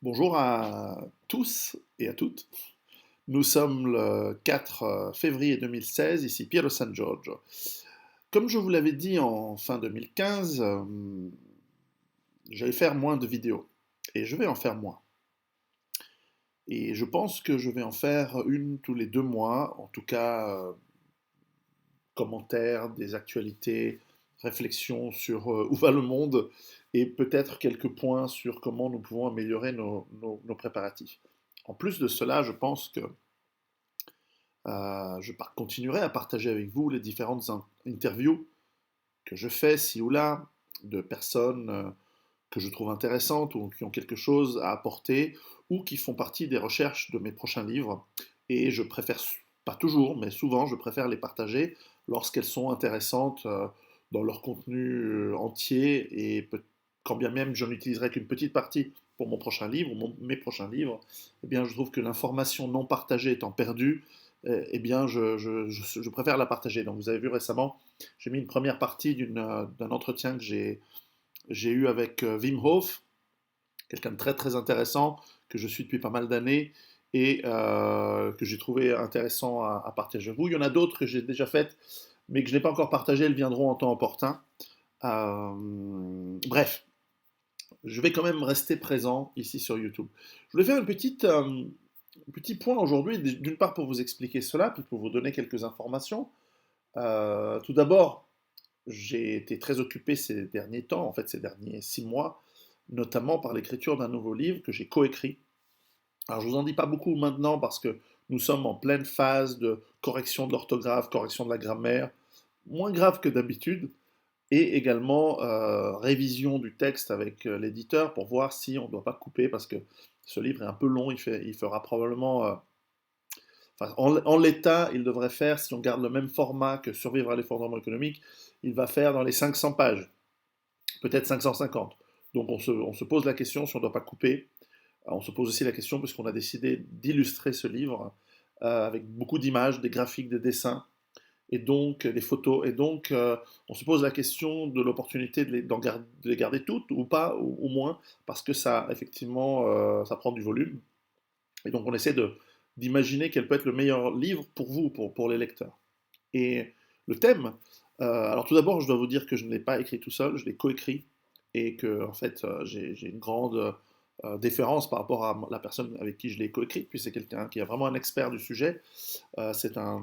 Bonjour à tous et à toutes. Nous sommes le 4 février 2016, ici Piero San Giorgio. Comme je vous l'avais dit en fin 2015, j'allais faire moins de vidéos. Et je vais en faire moins. Et je pense que je vais en faire une tous les 2 mois, en tout cas commentaires, des actualités, réflexions sur où va le monde et peut-être quelques points sur comment nous pouvons améliorer nos préparatifs. En plus de cela, je pense que je continuerai à partager avec vous les différentes interviews que je fais ci ou là de personnes que je trouve intéressantes ou qui ont quelque chose à apporter ou qui font partie des recherches de mes prochains livres. Et je préfère, pas toujours, mais souvent, je préfère les partager lorsqu'elles sont intéressantes dans leur contenu entier et quand bien même je n'utiliserai qu'une petite partie pour mon prochain livre ou mes prochains livres, eh bien je trouve que l'information non partagée étant perdue, eh bien je préfère la partager. Donc vous avez vu récemment, j'ai mis une première partie d'un entretien que j'ai eu avec Wim Hof, quelqu'un de très très intéressant que je suis depuis pas mal d'années et que j'ai trouvé intéressant à partager avec vous. Il y en a d'autres que j'ai déjà faites, mais que je n'ai pas encore partagées, elles viendront en temps opportun. Bref, je vais quand même rester présent ici sur YouTube. Je voulais faire un petit point aujourd'hui, d'une part pour vous expliquer cela, puis pour vous donner quelques informations. Tout d'abord, j'ai été très occupé ces derniers temps, en fait ces derniers 6 mois, notamment par l'écriture d'un nouveau livre que j'ai coécrit. Alors je vous en dis pas beaucoup maintenant parce que nous sommes en pleine phase de correction de l'orthographe, correction de la grammaire, moins grave que d'habitude, et également révision du texte avec l'éditeur pour voir si on ne doit pas couper parce que ce livre est un peu long, il fera probablement, enfin, en l'état, il devrait faire, si on garde le même format que Survivre à l'effondrement économique, il va faire dans les 500 pages, peut-être 550. Donc on se pose la question si on ne doit pas couper. On se pose aussi la question, puisqu'on a décidé d'illustrer ce livre avec beaucoup d'images, des graphiques, des dessins, et donc des photos. Et donc on se pose la question de l'opportunité de les garder toutes ou pas, ou moins, parce que ça, effectivement, ça prend du volume. Et donc on essaie d'imaginer quel peut être le meilleur livre pour vous, pour les lecteurs. Et le thème, alors tout d'abord, je dois vous dire que je ne l'ai pas écrit tout seul, je l'ai coécrit, et que en fait, j'ai une grande déférence par rapport à la personne avec qui je l'ai coécrit, puis c'est quelqu'un qui est vraiment un expert du sujet. C'est un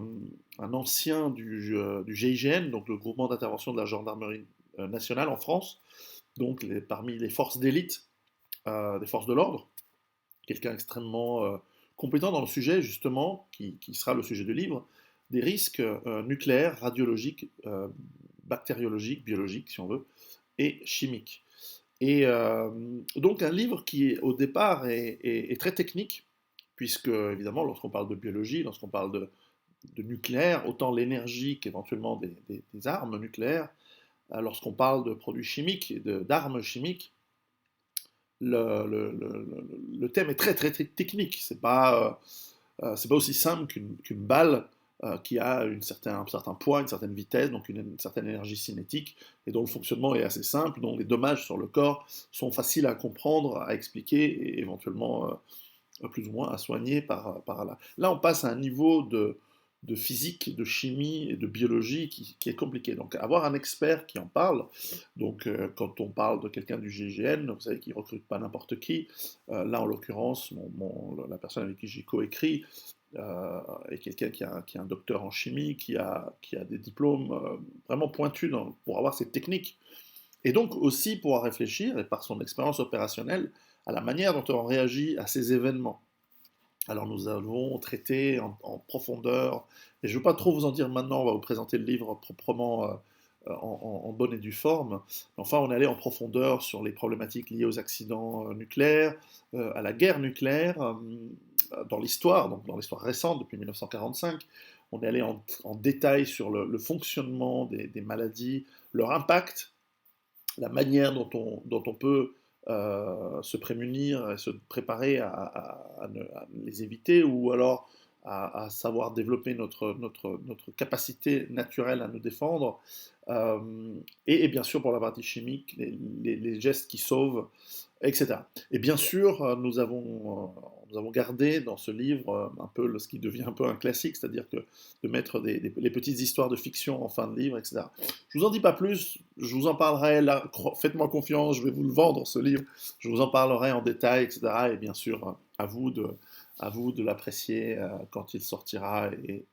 ancien du GIGN, donc le groupement d'intervention de la gendarmerie nationale en France, donc parmi les forces d'élite des forces de l'ordre, quelqu'un extrêmement compétent dans le sujet, justement, qui sera le sujet du livre, des risques nucléaires, radiologiques, bactériologiques, biologiques, si on veut, et chimiques. Et donc un livre qui, au départ, est très technique, puisque, évidemment, lorsqu'on parle de biologie, lorsqu'on parle de nucléaire, autant l'énergie qu'éventuellement des armes nucléaires, lorsqu'on parle de produits chimiques et d'armes chimiques, le thème est très, très, très technique. C'est pas aussi simple qu'une balle qui a un certain poids, une certaine vitesse, donc une certaine énergie cinétique, et dont le fonctionnement est assez simple, dont les dommages sur le corps sont faciles à comprendre, à expliquer, et éventuellement plus ou moins à soigner par là. Là, on passe à un niveau de physique, de chimie et de biologie qui est compliqué. Donc avoir un expert qui en parle, donc quand on parle de quelqu'un du GIGN, vous savez qu'il ne recrute pas n'importe qui. Là, en l'occurrence, la personne avec qui j'ai coécrit est quelqu'un qui a un docteur en chimie, qui a des diplômes vraiment pointus pour avoir ces techniques. Et donc aussi pouvoir réfléchir, et par son expérience opérationnelle, à la manière dont on réagit à ces événements. Alors nous avons traité en profondeur, et je ne veux pas trop vous en dire maintenant, on va vous présenter le livre proprement en bonne et due forme. Enfin, on est allé en profondeur sur les problématiques liées aux accidents nucléaires, à la guerre nucléaire, dans l'histoire, donc dans l'histoire récente, depuis 1945. On est allé en détail sur le fonctionnement des maladies, leur impact, la manière dont on peut se prémunir et se préparer à les éviter, ou alors à savoir développer notre capacité naturelle à nous défendre. Et bien sûr, pour la partie chimique, les gestes qui sauvent, etc. Et bien sûr, nous avons gardé dans ce livre un peu ce qui devient un peu un classique, c'est-à-dire que de mettre les petites histoires de fiction en fin de livre, etc. Je vous en dis pas plus, je vous en parlerai là, faites-moi confiance, je vais vous le vendre ce livre, je vous en parlerai en détail, etc. Et bien sûr, à vous de l'apprécier quand il sortira,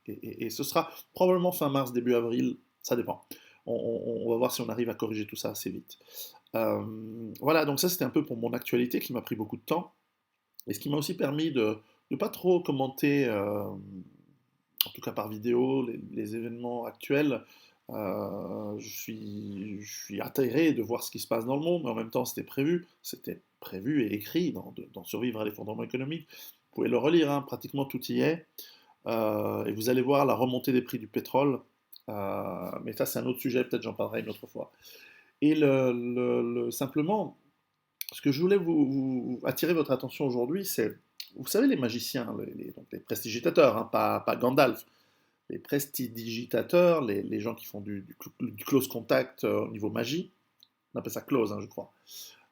et ce sera probablement fin mars, début avril, ça dépend. On va voir si on arrive à corriger tout ça assez vite. Voilà, donc ça c'était un peu pour mon actualité qui m'a pris beaucoup de temps, et ce qui m'a aussi permis de ne pas trop commenter, en tout cas par vidéo, les événements actuels. Je suis atterré de voir ce qui se passe dans le monde, mais en même temps c'était prévu et écrit dans Survivre à l'effondrement économique. Vous pouvez le relire, hein, pratiquement tout y est. Et vous allez voir la remontée des prix du pétrole. Mais ça, c'est un autre sujet, peut-être j'en parlerai une autre fois. Et simplement, ce que je voulais attirer votre attention aujourd'hui, c'est, vous savez, les magiciens, donc les prestigitateurs, hein, pas Gandalf, les prestidigitateurs, les gens qui font du close contact au niveau magie, on appelle ça close, hein, je crois.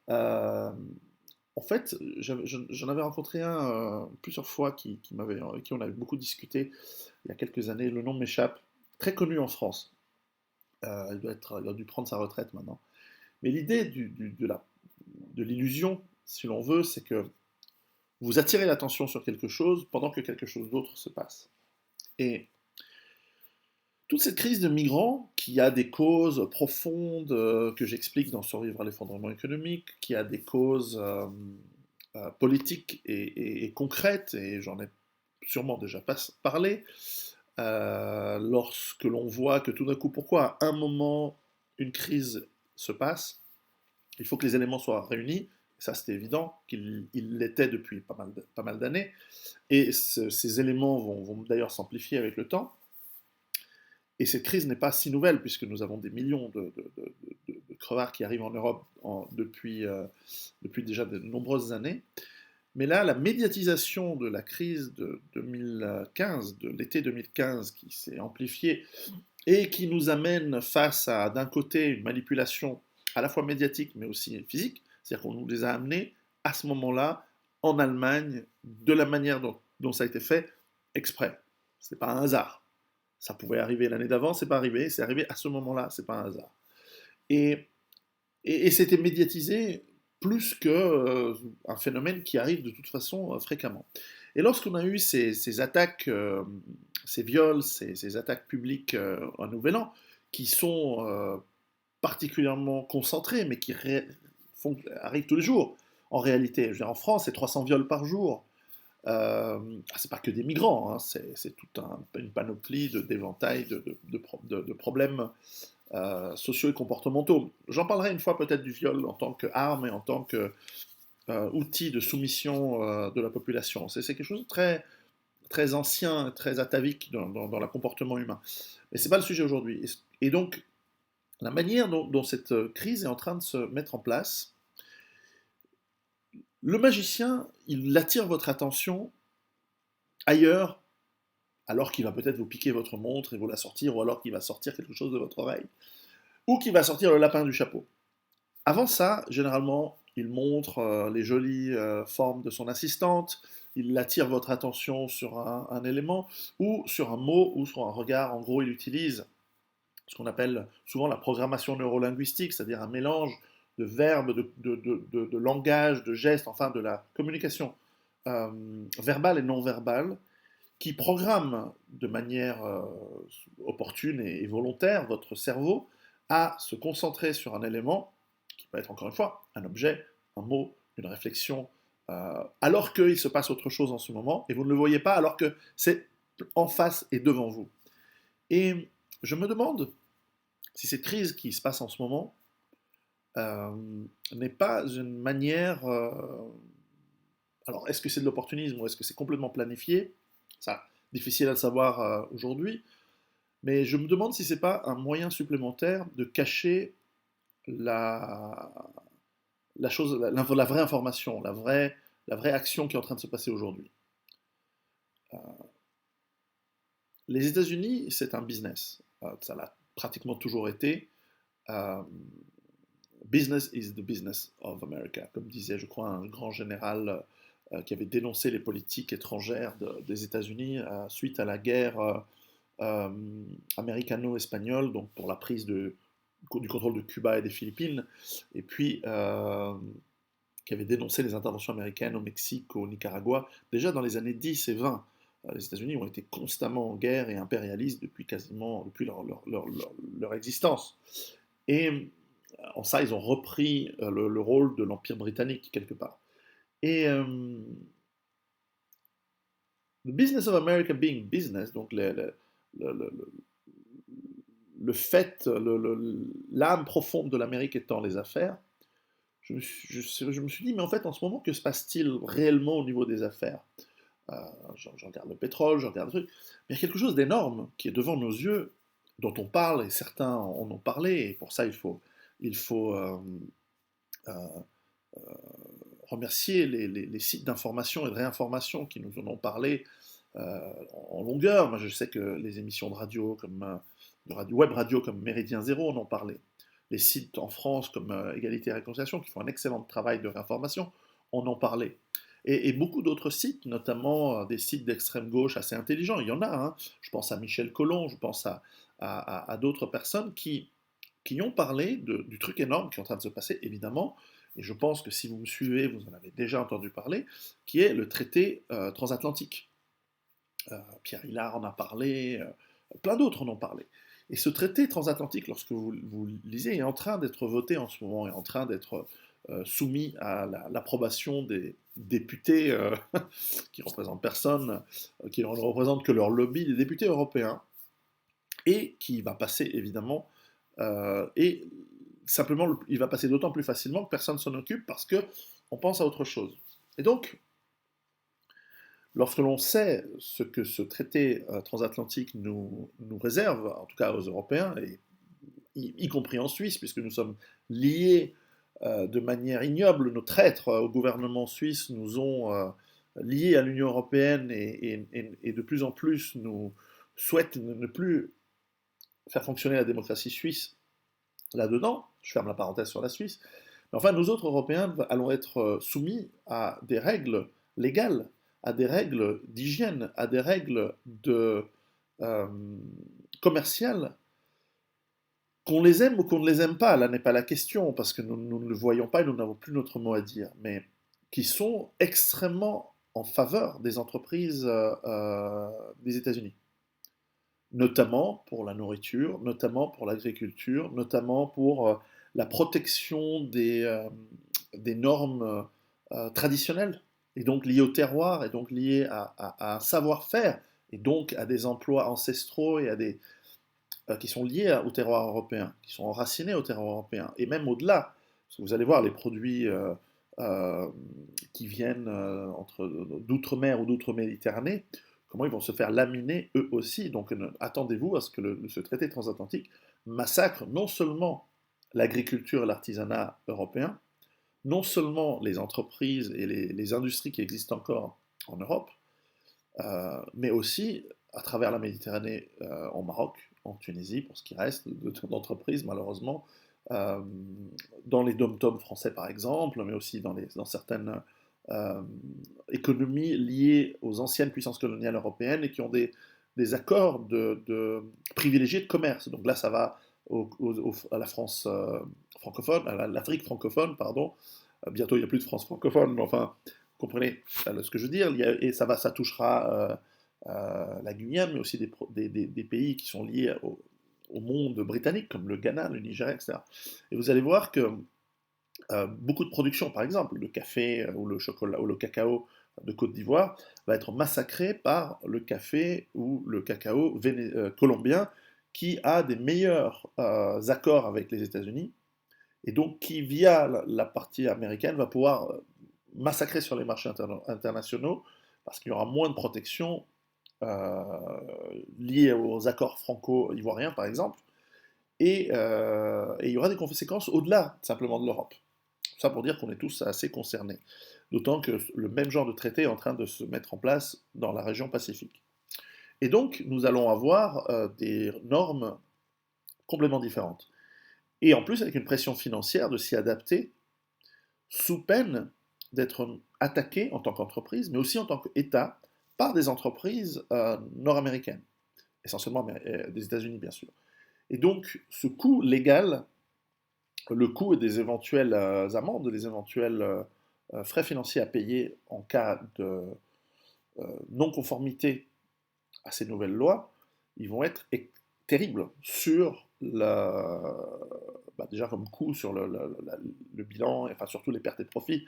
Euh, En fait, j'en avais rencontré un plusieurs fois qui on avait beaucoup discuté il y a quelques années. Le nom m'échappe, très connu en France. Il a dû prendre sa retraite maintenant. Mais l'idée de l'illusion, si l'on veut, c'est que vous attirez l'attention sur quelque chose pendant que quelque chose d'autre se passe. Et toute cette crise de migrants, qui a des causes profondes que j'explique dans Survivre à l'effondrement économique, qui a des causes politiques et concrètes, et j'en ai sûrement déjà parlé, lorsque l'on voit que tout d'un coup, pourquoi à un moment une crise se passe, il faut que les éléments soient réunis, ça c'était évident qu'il l'était depuis pas mal d'années, et ces éléments vont d'ailleurs s'amplifier avec le temps. Et cette crise n'est pas si nouvelle, puisque nous avons des millions de crevards qui arrivent en Europe depuis déjà de nombreuses années. Mais là, la médiatisation de la crise de 2015, de l'été 2015, qui s'est amplifiée et qui nous amène face à, d'un côté, une manipulation à la fois médiatique mais aussi physique, c'est-à-dire qu'on nous les a amenés à ce moment-là en Allemagne de la manière dont ça a été fait exprès. Ce n'est pas un hasard. Ça pouvait arriver l'année d'avant, c'est pas arrivé, c'est arrivé à ce moment-là, c'est pas un hasard. Et, et c'était médiatisé plus que un phénomène qui arrive de toute façon fréquemment. Et lorsqu'on a eu ces attaques, ces viols, ces attaques publiques à Nouvel An, qui sont particulièrement concentrées, mais qui arrivent tous les jours, en réalité. Je veux dire, en France, c'est 300 viols par jour. C'est pas que des migrants, hein, c'est toute une panoplie d'éventails de problèmes sociaux et comportementaux. J'en parlerai une fois peut-être du viol en tant qu'arme et en tant qu'outil de soumission de la population. C'est quelque chose de très ancien, très atavique dans le comportement humain. Mais c'est pas le sujet aujourd'hui. Et donc, la manière dont cette crise est en train de se mettre en place, le magicien, il attire votre attention ailleurs, alors qu'il va peut-être vous piquer votre montre et vous la sortir, ou alors qu'il va sortir quelque chose de votre oreille, ou qu'il va sortir le lapin du chapeau. Avant ça, généralement, il montre les jolies formes de son assistante, il attire votre attention sur un élément, ou sur un mot, ou sur un regard. En gros, il utilise ce qu'on appelle souvent la programmation neurolinguistique, c'est-à-dire un mélange de verbes, de langage, de gestes, enfin de la communication verbale et non verbale, qui programme de manière opportune et volontaire votre cerveau à se concentrer sur un élément qui peut être encore une fois un objet, un mot, une réflexion, alors qu'il se passe autre chose en ce moment et vous ne le voyez pas alors que c'est en face et devant vous. Et je me demande si cette crise qui se passe en ce moment euh, n'est pas une manière... alors, est-ce que c'est de l'opportunisme ou est-ce que c'est complètement planifié? Ça, difficile à le savoir aujourd'hui. Mais je me demande si c'est pas un moyen supplémentaire de cacher la, la vraie information, la vraie action qui est en train de se passer aujourd'hui. les États-Unis, c'est un business. Ça l'a pratiquement toujours été. Euh, Business is the business of America, comme disait, je crois, un grand général qui avait dénoncé les politiques étrangères des États-Unis suite à la guerre euh, américano-espagnole, donc pour la prise du contrôle de Cuba et des Philippines, et puis qui avait dénoncé les interventions américaines au Mexique, au Nicaragua, déjà dans les années 10 et 20. Les États-Unis ont été constamment en guerre et impérialistes depuis leur existence. Et en ça, ils ont repris le rôle de l'Empire britannique, quelque part. Et the business of America being business, donc le, le fait, l'âme profonde de l'Amérique étant les affaires, je me suis dit, mais en fait, en ce moment, que se passe-t-il réellement au niveau des affaires? euh, je regarde le pétrole, je regarde le truc, mais il y a quelque chose d'énorme qui est devant nos yeux, dont on parle, et certains en ont parlé, et pour ça, il faut euh, remercier les sites d'information et de réinformation qui nous en ont parlé euh, en longueur. Moi, je sais que les émissions de radio comme web radio comme Méridien Zéro en ont parlé. Les sites en France comme Égalité et Réconciliation, qui font un excellent travail de réinformation, en ont parlé. Et beaucoup d'autres sites, notamment des sites d'extrême gauche assez intelligents, il y en a. Hein. Je pense à Michel Collomb, je pense à d'autres personnes qui ont parlé du truc énorme qui est en train de se passer, évidemment, et je pense que si vous me suivez, vous en avez déjà entendu parler, qui est le traité transatlantique. Pierre Hillard en a parlé, plein d'autres en ont parlé. Et ce traité transatlantique, lorsque vous lisez, est en train d'être voté en ce moment, est en train d'être soumis à l'approbation des députés qui représentent personne, qui ne représentent que leur lobby, des députés européens, et qui va passer évidemment, et simplement il va passer d'autant plus facilement que personne ne s'en occupe parce que on pense à autre chose. Et donc, lorsque l'on sait ce que ce traité transatlantique nous réserve, en tout cas aux Européens, et y compris en Suisse, puisque nous sommes liés de manière ignoble, nos traîtres au gouvernement suisse nous ont liés à l'Union européenne et de plus en plus nous souhaitent ne plus faire fonctionner la démocratie suisse là-dedans, je ferme la parenthèse sur la Suisse, mais enfin nous autres Européens allons être soumis à des règles légales, à des règles d'hygiène, à des règles euh, commerciales, qu'on les aime ou qu'on ne les aime pas, là n'est pas la question, parce que nous ne le voyons pas et nous n'avons plus notre mot à dire, mais qui sont extrêmement en faveur des entreprises des États-Unis, notamment pour la nourriture, notamment pour l'agriculture, notamment pour la protection des normes traditionnelles, et donc liées au terroir, et donc liées à un savoir-faire, et donc à des emplois ancestraux et qui sont liés au terroir européen, qui sont enracinés au terroir européen, et même au-delà. Parce que vous allez voir les produits euh, qui viennent d'outre-mer ou d'outre-Méditerranée, comment ils vont se faire laminer eux aussi. Donc attendez-vous à ce que ce traité transatlantique massacre non seulement l'agriculture et l'artisanat européen, non seulement les entreprises et les industries qui existent encore en Europe, mais aussi à travers la Méditerranée, en Maroc, en Tunisie, pour ce qui reste d'entreprises, malheureusement, euh, dans les dom-toms français par exemple, mais aussi dans certaines euh, économies liées aux anciennes puissances coloniales européennes et qui ont des accords privilégiés de commerce. Donc là, ça va à la France francophone, à l'Afrique francophone, pardon. Bientôt, il n'y a plus de France francophone, mais enfin, vous comprenez ce que je veux dire. Et ça touchera la Guyane, mais aussi des pays qui sont liés au monde britannique, comme le Ghana, le Nigeria, etc. Et vous allez voir que beaucoup de productions, par exemple, le café ou le chocolat ou le cacao de Côte d'Ivoire, va être massacré par le café ou le cacao colombien, qui a des meilleurs accords avec les États-Unis, et donc qui, via la partie américaine, va pouvoir massacrer sur les marchés internationaux, parce qu'il y aura moins de protection euh, liées aux accords franco-ivoiriens, par exemple, et il y aura des conséquences au-delà simplement de l'Europe. Ça pour dire qu'on est tous assez concernés. D'autant que le même genre de traité est en train de se mettre en place dans la région Pacifique. Et donc, nous allons avoir des normes complètement différentes. Et en plus, avec une pression financière de s'y adapter sous peine d'être attaqué en tant qu'entreprise, mais aussi en tant qu'État, par des entreprises nord-américaines, essentiellement des États-Unis, bien sûr. Et donc, ce coût légal, le coût des éventuelles amendes, des éventuels frais financiers à payer en cas de non-conformité à ces nouvelles lois, ils vont être terribles sur déjà comme coût sur le bilan, enfin surtout les pertes et profits,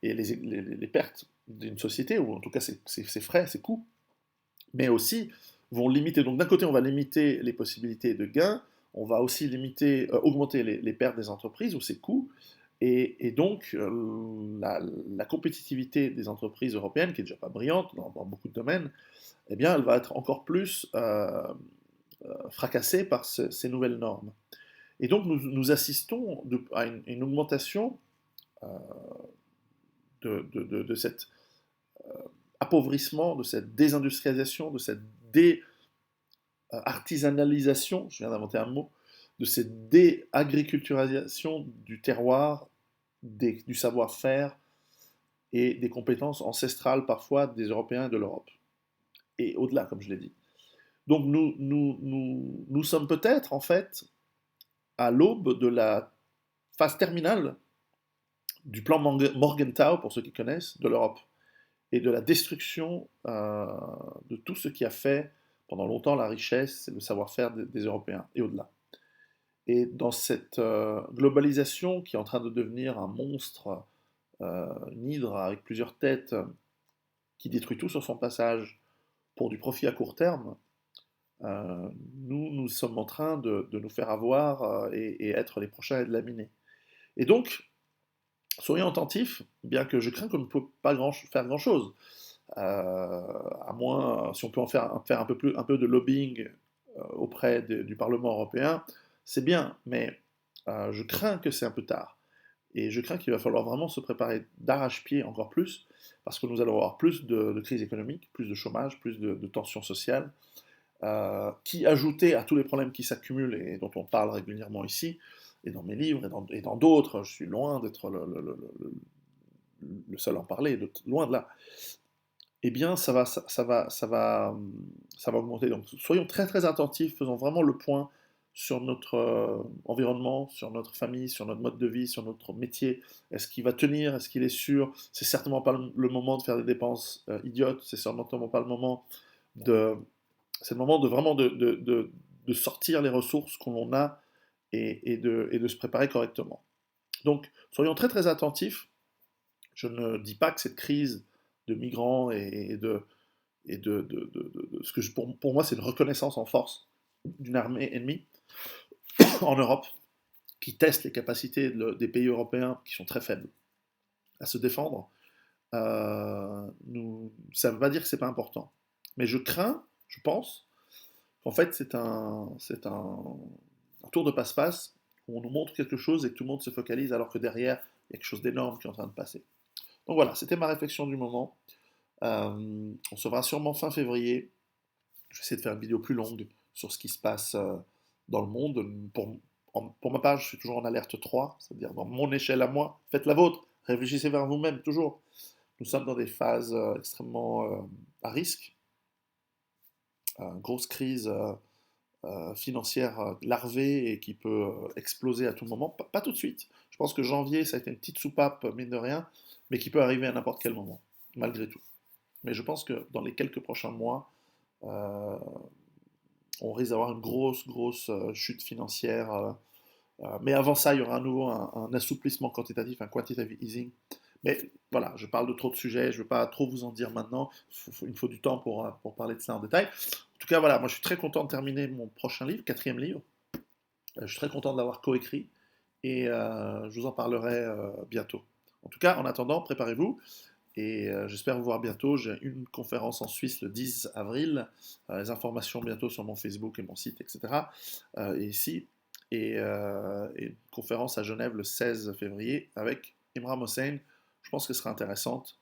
et les pertes d'une société, ou en tout cas ses frais, ses coûts, mais aussi vont limiter. Donc d'un côté, on va limiter les possibilités de gains, on va aussi limiter, augmenter les pertes des entreprises ou ses coûts, et donc la compétitivité des entreprises européennes, qui est déjà pas brillante dans beaucoup de domaines, eh bien, elle va être encore plus fracassée par ces nouvelles normes. Et donc, nous assistons à une augmentation euh, de cet appauvrissement, de cette désindustrialisation, de cette dé-artisanalisation, je viens d'inventer un mot, de cette dé-agriculturalisation du terroir, du savoir-faire et des compétences ancestrales parfois des Européens et de l'Europe. Et au-delà, comme je l'ai dit. Donc nous sommes peut-être en fait à l'aube de la phase terminale du plan Morgenthau, pour ceux qui connaissent, de l'Europe, et de la destruction de tout ce qui a fait pendant longtemps la richesse et le savoir-faire des Européens, et au-delà. Et dans cette globalisation qui est en train de devenir un monstre, une hydre avec plusieurs têtes, qui détruit tout sur son passage pour du profit à court terme, nous sommes en train de nous faire avoir et être les prochains à être laminés. Et donc, soyons attentifs, bien que je crains qu'on ne peut pas faire grand-chose, à moins, si on peut faire un peu de lobbying auprès du Parlement européen, c'est bien, mais je crains que c'est un peu tard. Et je crains qu'il va falloir vraiment se préparer d'arrache-pied encore plus, parce que nous allons avoir plus de crise économique, plus de chômage, plus de tensions sociales, qui, ajouté à tous les problèmes qui s'accumulent et dont on parle régulièrement ici, et dans mes livres, et dans d'autres, je suis loin d'être le seul à en parler, loin de là, eh bien, ça va augmenter. Donc, soyons très très attentifs, faisons vraiment le point sur notre environnement, sur notre famille, sur notre mode de vie, sur notre métier. Est-ce qu'il va tenir? Est-ce qu'il est sûr? C'est certainement pas le moment de faire des dépenses idiotes, c'est certainement pas le moment de c'est le moment de vraiment de sortir les ressources qu'on a et de se préparer correctement. Donc, soyons très très attentifs. Je ne dis pas que cette crise de migrants et ce que pour moi c'est une reconnaissance en force d'une armée ennemie en Europe qui teste les capacités des pays européens qui sont très faibles à se défendre. Ça ne veut pas dire que c'est pas important. Mais je crains, je pense, en fait, un tour de passe-passe où on nous montre quelque chose et que tout le monde se focalise alors que derrière, il y a quelque chose d'énorme qui est en train de passer. Donc voilà, c'était ma réflexion du moment. On se verra sûrement fin février. Je vais essayer de faire une vidéo plus longue sur ce qui se passe dans le monde. Pour ma part, je suis toujours en alerte 3, c'est-à-dire dans mon échelle à moi. Faites la vôtre, réfléchissez vers vous-même, toujours. Nous sommes dans des phases extrêmement à risque. Grosse crise financière larvée et qui peut exploser à tout moment. Pas tout de suite. Je pense que janvier, ça a été une petite soupape, mine de rien, mais qui peut arriver à n'importe quel moment, malgré tout. Mais je pense que dans les quelques prochains mois, euh, on risque d'avoir une grosse chute financière. Mais avant ça, il y aura à nouveau un assouplissement quantitatif, un quantitative easing. Mais voilà, je parle de trop de sujets, je ne veux pas trop vous en dire maintenant. Il me faut du temps pour parler de ça en détail. En tout cas, voilà, moi je suis très content de terminer mon prochain livre, quatrième livre. Je suis très content de l'avoir coécrit et je vous en parlerai bientôt. En tout cas, en attendant, préparez-vous et j'espère vous voir bientôt. J'ai une conférence en Suisse le 10 avril, les informations bientôt sur mon Facebook et mon site, etc. Et ici, et une conférence à Genève le 16 février avec Imran Hossein. Je pense qu'elle sera intéressante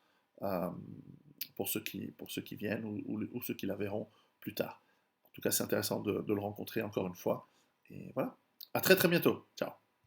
pour ceux qui viennent ou ceux qui la verront plus tard. En tout cas, c'est intéressant de le rencontrer encore une fois. Et voilà. À très très bientôt. Ciao.